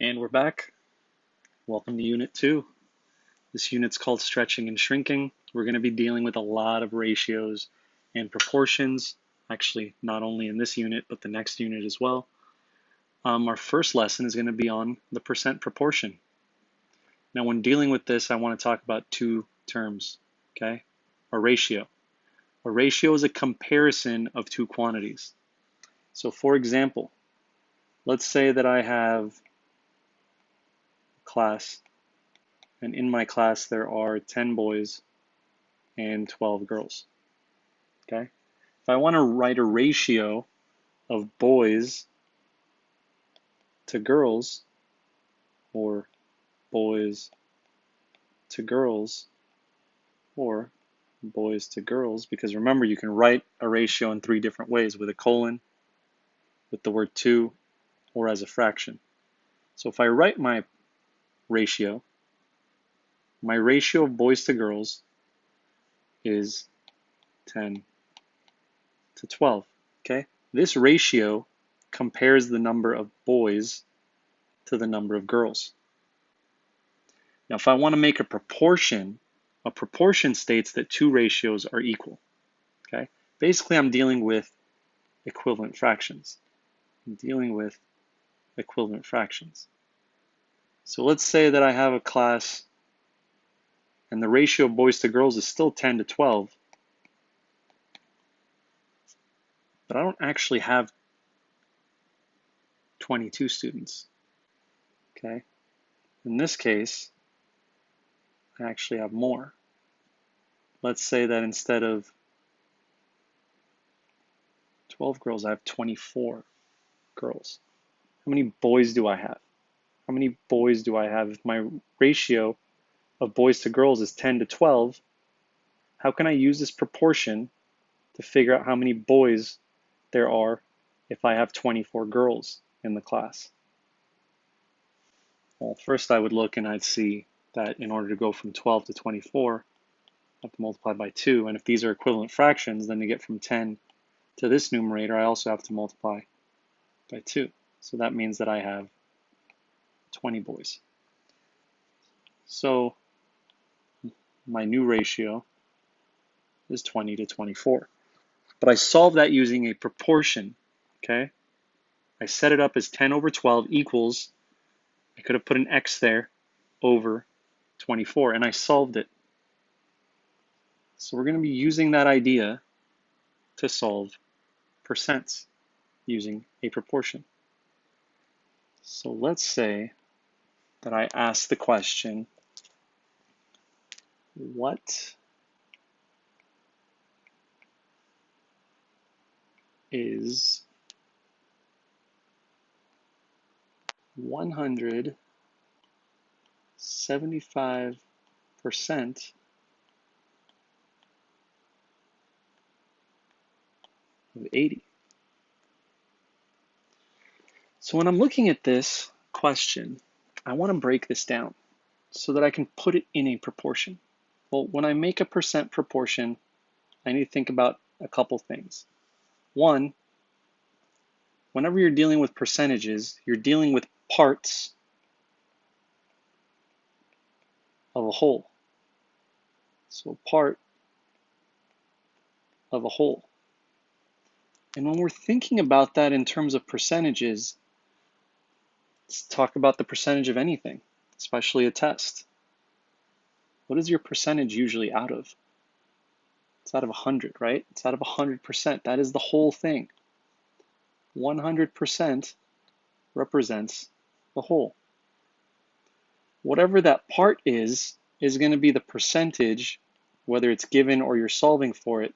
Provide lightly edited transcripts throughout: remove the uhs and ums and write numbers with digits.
And we're back. Welcome to Unit 2. This unit's called Stretching and Shrinking. We're going to be dealing with a lot of ratios and proportions, actually not only in this unit, but the next unit as well. Our first lesson is going to be on the percent proportion. Now when dealing with this, I want to talk about two terms, okay? A ratio. A ratio is a comparison of two quantities. So for example, let's say that I have a class, and in my class there are 10 boys and 12 girls, okay? If I want to write a ratio of boys to girls, or boys to girls, or boys to girls, because remember you can write a ratio in three different ways: with a colon, with the word to, or as a fraction. So if I write my ratio of boys to girls is 10 to 12, okay? This ratio compares the number of boys to the number of girls. Now, if I want to make a proportion states that two ratios are equal, okay? Basically, I'm dealing with equivalent fractions. So let's say that I have a class and the ratio of boys to girls is still 10 to 12, but I don't actually have 22 students, okay? In this case, I actually have more. Let's say that instead of 12 girls, I have 24 girls. How many boys do I have? How many boys do I have? If my ratio of boys to girls is 10 to 12, how can I use this proportion to figure out how many boys there are if I have 24 girls in the class? Well, first I would look and I'd see that in order to go from 12 to 24, I have to multiply by 2. And if these are equivalent fractions, then to get from 10 to this numerator, I also have to multiply by 2. So that means that I have 20 boys. So my new ratio is 20 to 24. But I solved that using a proportion, okay? I set it up as 10 over 12 equals, I could have put an x there, over 24, and I solved it. So we're going to be using that idea to solve percents using a proportion. So let's say that I ask the question, what is 175% of 80? So when I'm looking at this question, I want to break this down so that I can put it in a proportion. Well, when I make a percent proportion, I need to think about a couple things. One, whenever you're dealing with percentages, you're dealing with parts of a whole. So part of a whole. And when we're thinking about that in terms of percentages, let's talk about the percentage of anything, especially a test. What is your percentage usually out of? It's out of 100, right? It's out of 100%. That is the whole thing. 100% represents the whole. Whatever that part is going to be the percentage, whether it's given or you're solving for it,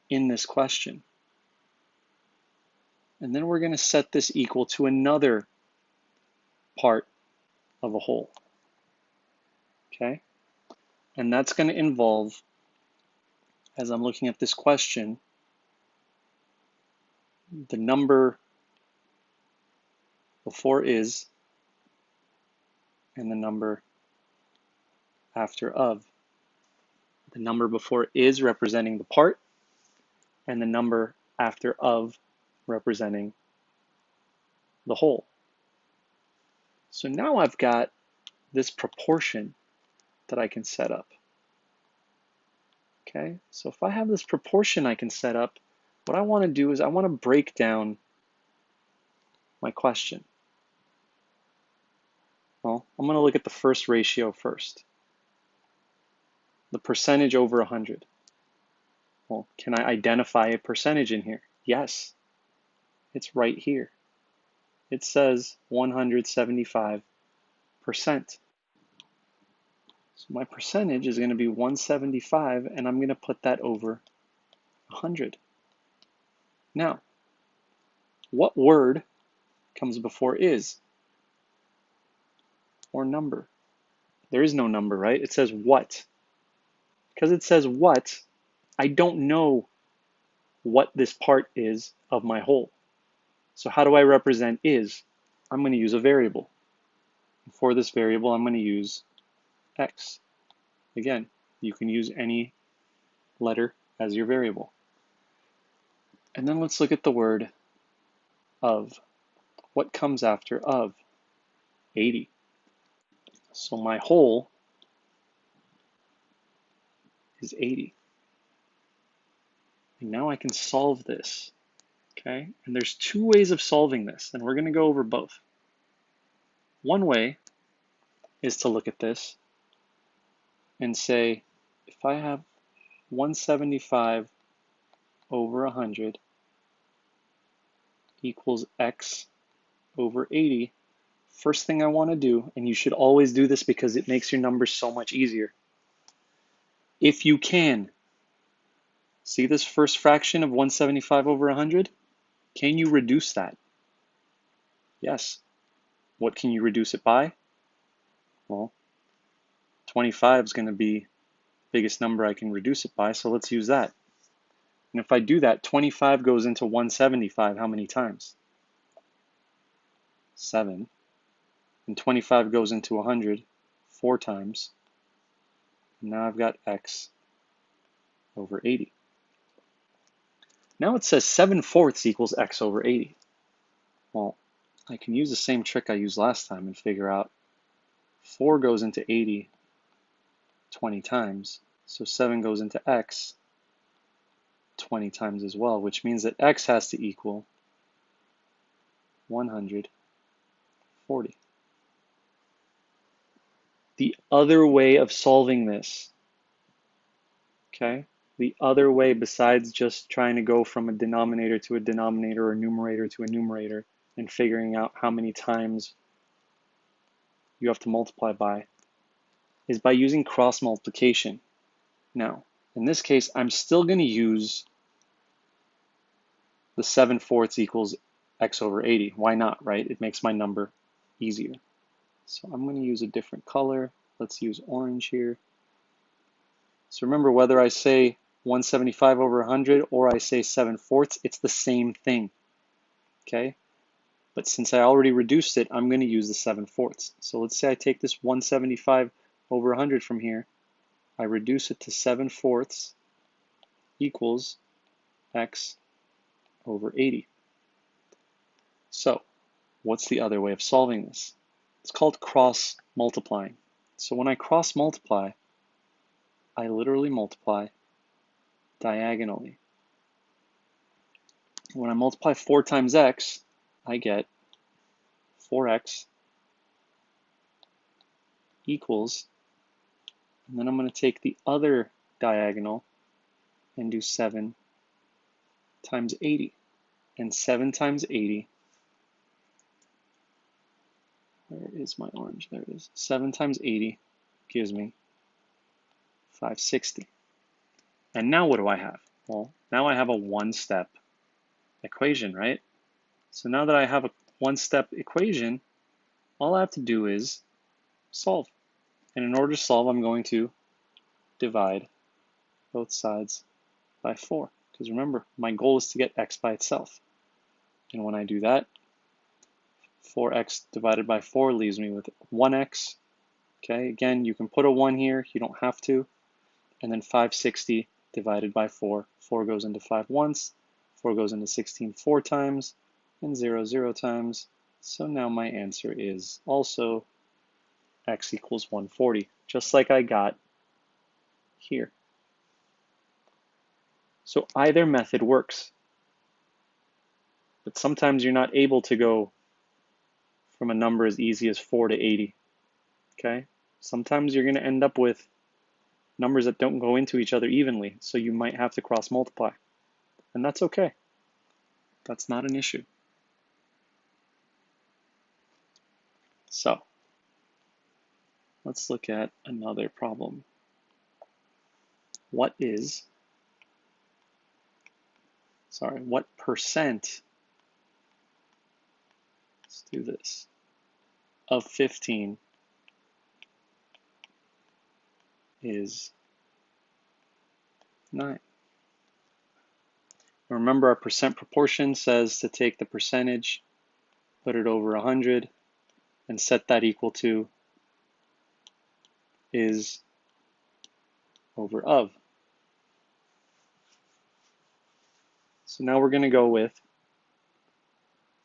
in this question. And then we're going to set this equal to another part of a whole. Okay? And that's going to involve, as I'm looking at this question, the number before is and the number after of. The number before is representing the part, and the number after of representing the whole. So now I've got this proportion that I can set up. Okay, so if I have this proportion I can set up, what I want to do is I want to break down my question. Well, I'm going to look at the first ratio first. The percentage over 100. Well, can I identify a percentage in here? Yes, it's right here. It says 175%. So my percentage is going to be 175, and I'm going to put that over 100. Now, what word comes before is or number? There is no number, right? It says what. Because it says what, I don't know what this part is of my whole. So how do I represent is? I'm going to use a variable. For this variable, I'm going to use x. Again, you can use any letter as your variable. And then let's look at the word of. What comes after of? 80. So my whole is 80. And now I can solve this. Okay? And there's two ways of solving this, and we're going to go over both. One way is to look at this and say, if I have 175 over 100 equals x over 80, first thing I want to do, and you should always do this because it makes your numbers so much easier. If you can, see this first fraction of 175 over 100? Can you reduce that? Yes. What can you reduce it by? Well, 25 is going to be the biggest number I can reduce it by, so let's use that. And if I do that, 25 goes into 175 how many times? 7. And 25 goes into 100 4 times. And now I've got x over 80. Now it says 7/4 equals x over 80. Well, I can use the same trick I used last time and figure out 4 goes into 80 20 times. So 7 goes into x 20 times as well, which means that x has to equal 140. The other way of solving this, okay, the other way besides just trying to go from a denominator to a denominator or numerator to a numerator and figuring out how many times you have to multiply by, is by using cross multiplication. Now, in this case, I'm still going to use the 7/4 equals x over 80. Why not, right? It makes my number easier. So I'm going to use a different color. Let's use orange here. So remember, whether I say 175 over 100 or I say 7/4, it's the same thing, okay? But since I already reduced it, I'm going to use the 7/4. So let's say I take this 175 over 100 from here. I reduce it to 7/4 equals x over 80. So what's the other way of solving this? It's called cross multiplying. So when I cross multiply, I literally multiply diagonally. When I multiply 4 times x, I get 4x equals, and then I'm going to take the other diagonal and do 7 times 80. And 7 times 80, where is my orange? There it is. 7 times 80 gives me 560. And now what do I have? Well, now I have a one-step equation, right? So now that I have a one-step equation, all I have to do is solve. And in order to solve, I'm going to divide both sides by 4. Because remember, my goal is to get x by itself. And when I do that, 4x divided by 4 leaves me with 1x. Okay, again, you can put a 1 here, you don't have to. And then 560 divided by 4. 4 goes into 5 once, 4 goes into 16 4 times, and 0 0 times, So now my answer is also x equals 140, just like I got here. So either method works, but sometimes you're not able to go from a number as easy as 4 to 80, okay? Sometimes you're going to end up with numbers that don't go into each other evenly, so you might have to cross multiply, and that's okay. That's not an issue. So let's look at another problem. What percent, let's do this, of 15 is 9? Remember, our percent proportion says to take the percentage, put it over 100, and set that equal to is over of. So now we're going to go with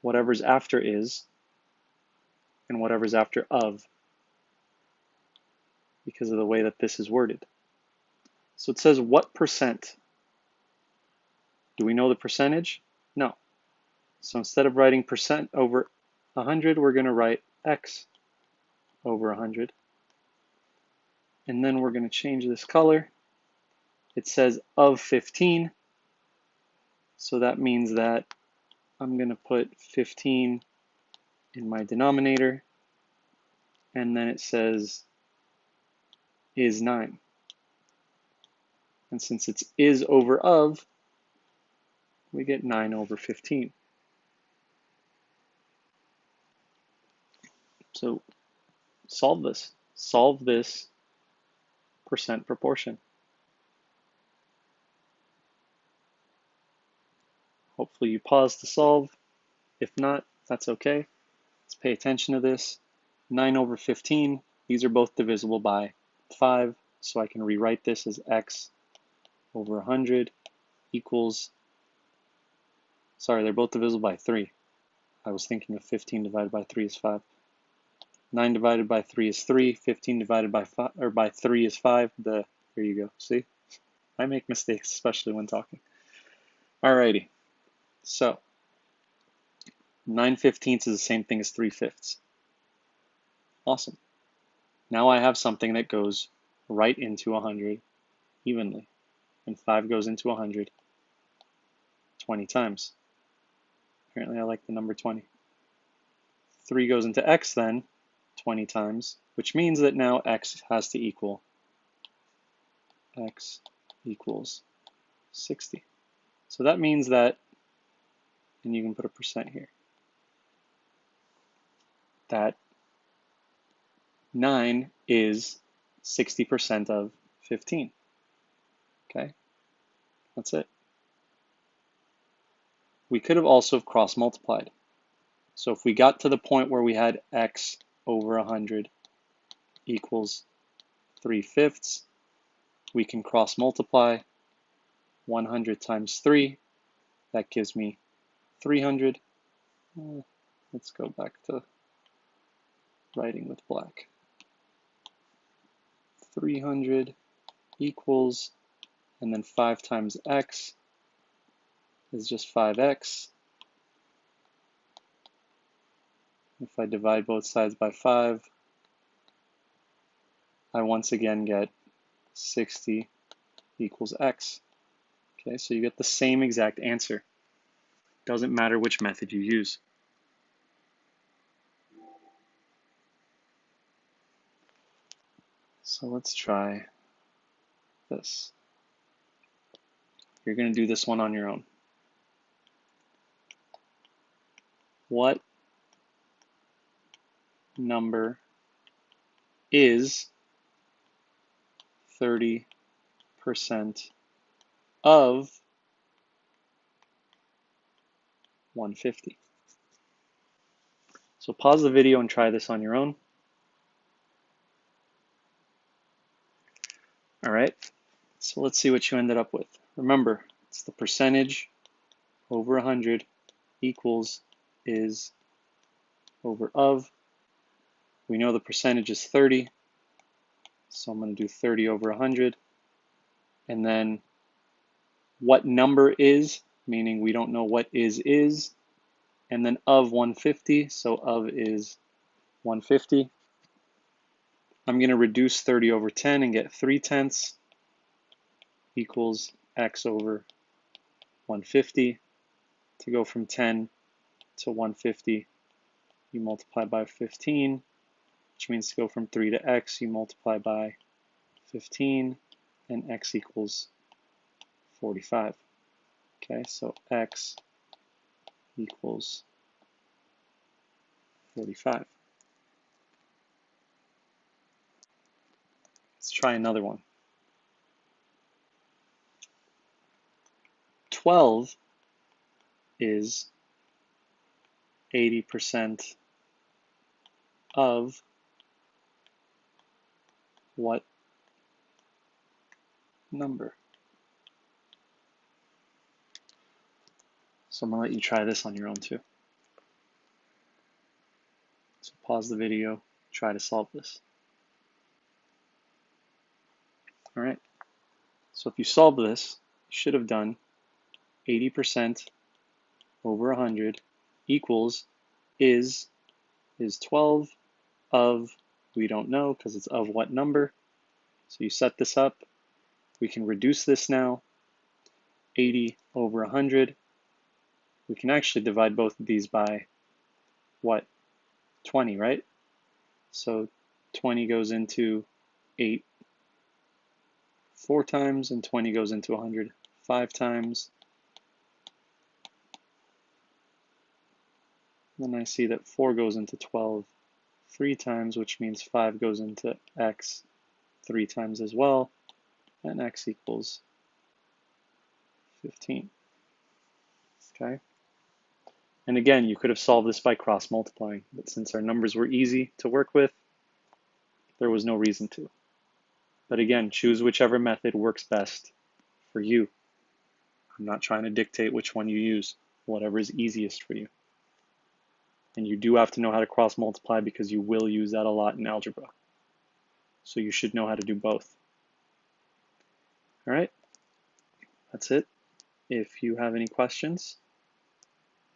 whatever's after is and whatever's after of, because of the way that this is worded. So it says what percent? Do we know the percentage? No. So instead of writing percent over 100, we're going to write x over 100. And then we're going to change this color. It says of 15. So that means that I'm going to put 15 in my denominator. And then it says is 9. And since it's is over of, we get 9 over 15. So solve this. Solve this percent proportion. Hopefully you pause to solve. If not, that's okay. Let's pay attention to this. 9 over 15, these are both divisible by 5, so I can rewrite this as x over 100 equals, sorry, they're both divisible by 3. I was thinking of 15 divided by 3 is 5. 9 divided by 3 is 3. 15 divided by 5 or by 3 is 5. There you go. See? I make mistakes, especially when talking. Alrighty. So 9/15 is the same thing as 3/5. Awesome. Now I have something that goes right into 100 evenly. And 5 goes into 100 20 times. Apparently I like the number 20. 3 goes into x then 20 times, which means that now x has to equal x equals 60. So that means that, and you can put a percent here, that 9 is 60% of 15. Okay, that's it. We could have also cross multiplied. So if we got to the point where we had x over 100 equals 3/5, we can cross multiply 100 times 3. That gives me 300. Let's go back to writing with black. 300 equals, and then 5 times x is just 5x. If I divide both sides by 5, I once again get 60 equals x. Okay, so you get the same exact answer. Doesn't matter which method you use. So let's try this. You're going to do this one on your own. What number is 30% of 150? So pause the video and try this on your own. All right, so let's see what you ended up with. Remember, it's the percentage over 100 equals is over of. We know the percentage is 30, so I'm going to do 30 over 100. And then what number is, meaning we don't know what is, and then of 150, so of is 150. I'm going to reduce 30 over 10 and get 3/10 equals x over 150. To go from 10 to 150, you multiply by 15, which means to go from 3 to x, you multiply by 15, and x equals 45. Okay, so x equals 45. Let's try another one. 12 is 80% of what number? So I'm going to let you try this on your own too. So pause the video, try to solve this. All right, so if you solve this, you should have done 80% over 100 equals is 12 of, we don't know because it's of what number. So you set this up. We can reduce this now. 80 over 100. We can actually divide both of these by what? 20, right? So 20 goes into 8 4 times, and 20 goes into 100 5 times. Then I see that 4 goes into 12 3 times, which means 5 goes into x 3 times as well, and x equals 15. Okay? And again, you could have solved this by cross multiplying, but since our numbers were easy to work with, there was no reason to. But again, choose whichever method works best for you. I'm not trying to dictate which one you use, whatever is easiest for you. And you do have to know how to cross multiply because you will use that a lot in algebra. So you should know how to do both. All right, that's it. If you have any questions,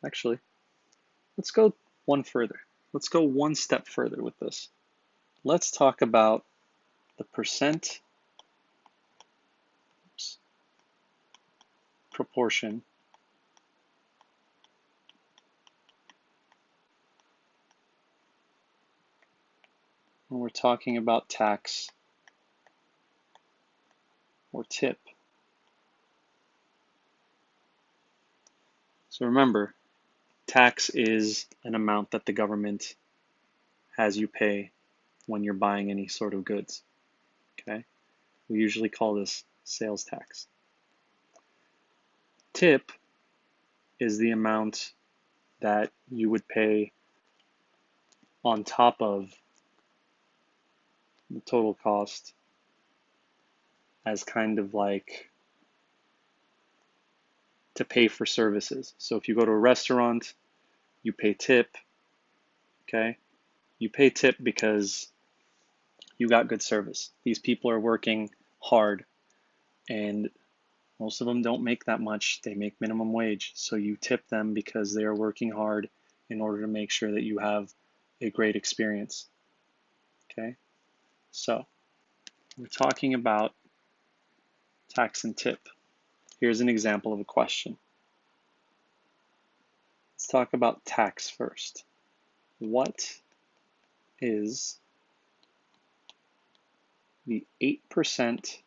actually, let's go one further. Let's go one step further with this. Let's talk about the percent proportion when we're talking about tax or tip. So remember, tax is an amount that the government has you pay when you're buying any sort of goods. Okay? We usually call this sales tax. Tip is the amount that you would pay on top of the total cost as kind of like to pay for services. So if you go to a restaurant, you pay tip, okay? You pay tip because you got good service. These people are working hard, and most of them don't make that much. They make minimum wage. So you tip them because they are working hard in order to make sure that you have a great experience. Okay? So we're talking about tax and tip. Here's an example of a question. Let's talk about tax first. What is the 8%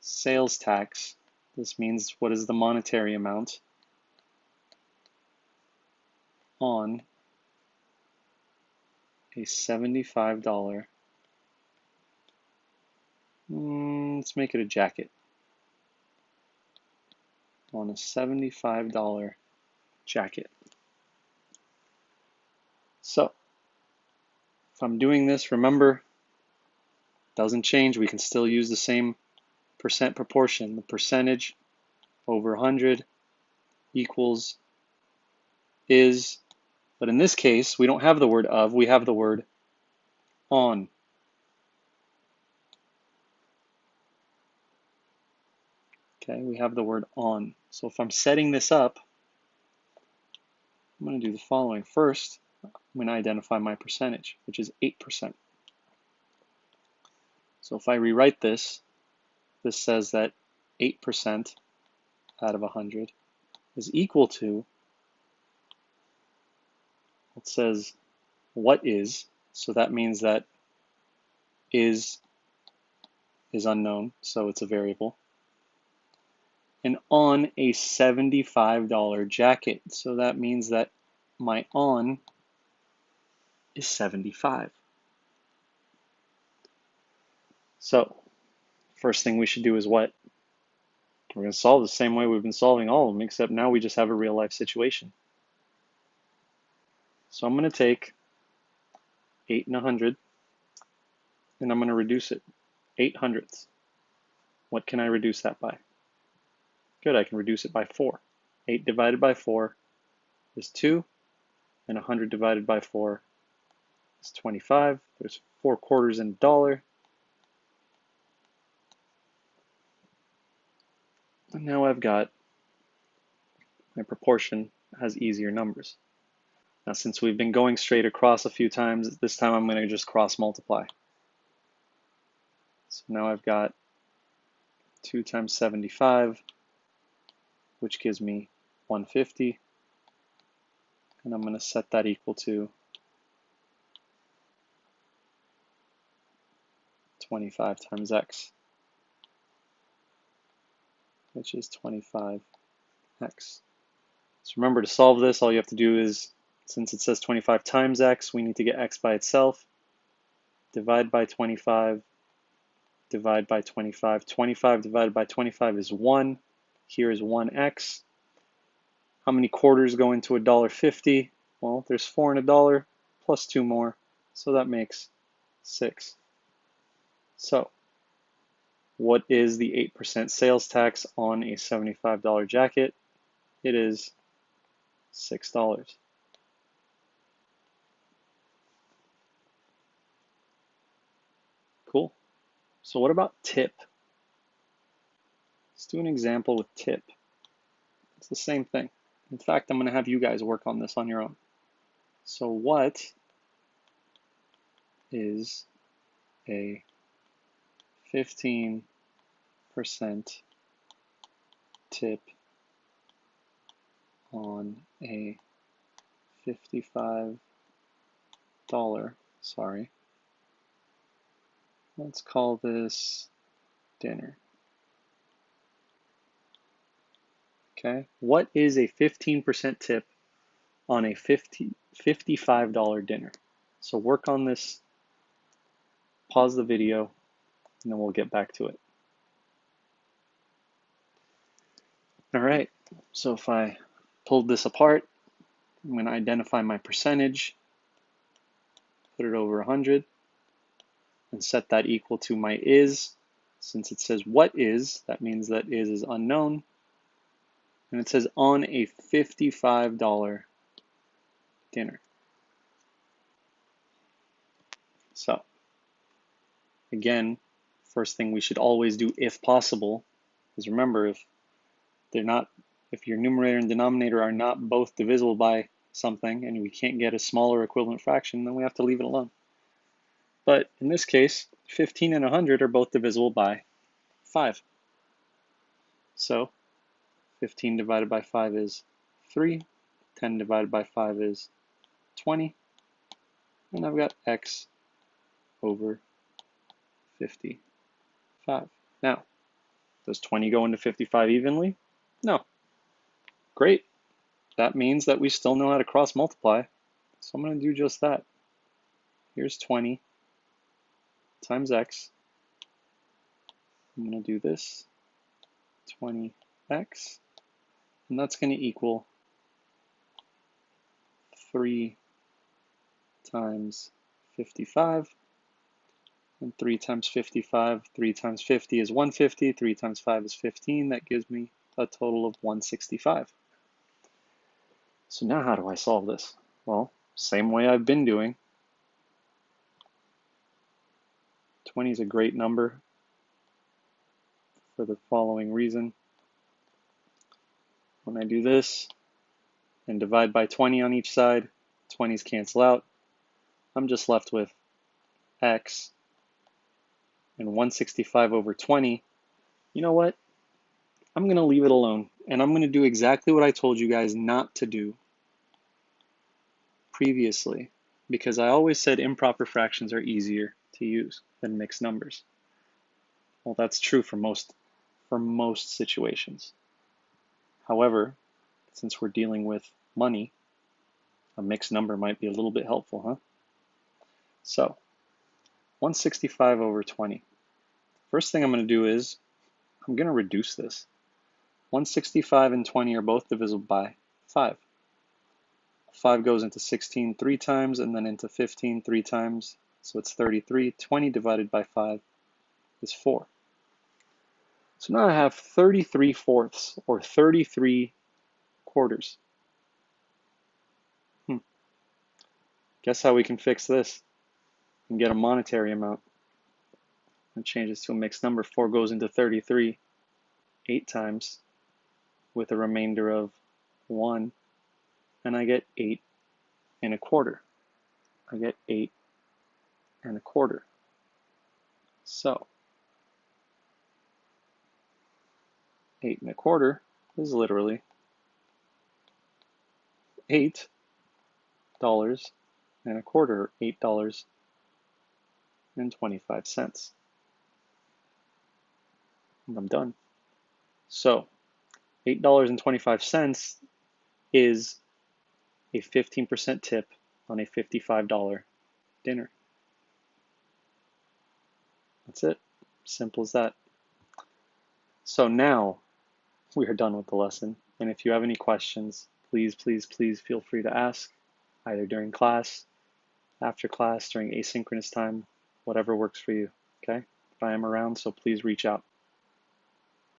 sales tax? This means what is the monetary amount on a $75, let's make it a jacket, on a $75 jacket. So if I'm doing this, remember, doesn't change. We can still use the same percent proportion. The percentage over 100 equals is But in this case, we don't have the word of, we have the word on. Okay, we have the word on. So if I'm setting this up, I'm going to do the following. First, I'm going to identify my percentage, which is 8%. So if I rewrite this, this says that 8% out of 100 is equal to, it says what is, so that means that is unknown, so it's a variable. And on a $75 jacket, so that means that my on is 75. So first thing we should do is what? We're going to solve the same way we've been solving all of them, except now we just have a real life situation. So I'm going to take 8 and 100, and I'm going to reduce it. 8 hundredths. What can I reduce that by? Good, I can reduce it by 4. 8 divided by 4 is 2, and 100 divided by 4 is 25. There's 4 quarters in a dollar. And now I've got my proportion has easier numbers. Now since we've been going straight across a few times, this time I'm going to just cross multiply. So now I've got 2 times 75, which gives me 150. And I'm going to set that equal to 25 times x, which is 25x. So remember, to solve this, all you have to do is, since it says 25 times x, we need to get x by itself. Divide by 25, divide by 25. 25 divided by 25 is 1. Here is 1x. How many quarters go into $1.50? Well, there's 4 in a dollar, plus 2 more, so that makes 6. So, what is the 8% sales tax on a $75 jacket? It is $6. Cool. So what about tip? Let's do an example with tip. It's the same thing. In fact, I'm going to have you guys work on this on your own. So what is a 15% tip on a $55, sorry, let's call this dinner. Okay, what is a 15% tip on a $55 dinner? So work on this, pause the video, and then we'll get back to it. All right, so if I pulled this apart, I'm going to identify my percentage, put it over 100, and set that equal to my is. Since it says what is, that means that is unknown. And it says on a $55 dinner. So, again, first thing we should always do, if possible, is remember, if your numerator and denominator are not both divisible by something and we can't get a smaller equivalent fraction, then we have to leave it alone. But in this case, 15 and 100 are both divisible by 5. So 15 divided by 5 is 3. 10 divided by 5 is 20. And I've got x over 55. Now, does 20 go into 55 evenly? No. Great. That means that we still know how to cross multiply. So I'm going to do just that. Here's 20 times x. I'm going to do this, 20x, and that's going to equal 3 times 55, and 3 times 55, 3 times 50 is 150, 3 times 5 is 15, that gives me a total of 165. So now how do I solve this? Well, same way I've been doing. 20 is a great number for the following reason. When I do this and divide by 20 on each side, 20s cancel out. I'm just left with x, and 165 over 20. You know what? I'm going to leave it alone, and I'm going to do exactly what I told you guys not to do previously, because I always said improper fractions are easier to use than mixed numbers. Well, that's true for most situations. However, since we're dealing with money, a mixed number might be a little bit helpful, huh? So, 165 over 20. First thing I'm going to do is I'm going to reduce this. 165 and 20 are both divisible by 5. 5 goes into 16 3 times and then into 15 3 times, so it's 33. 20 divided by 5 is 4. So now I have 33 fourths, or 33 quarters. Guess how we can fix this and get a monetary amount? And change this to a mixed number. 4 goes into 33 8 times with a remainder of 1, and I get 8 and a quarter. I get 8 and a quarter. So 8 and a quarter is literally $8 and a quarter, $8.25. And I'm done. So $8.25 is a 15% tip on a $55 dinner. That's it. Simple as that. So now we are done with the lesson. And if you have any questions, please feel free to ask, either during class, after class, during asynchronous time, whatever works for you. Okay? I am around, so please reach out.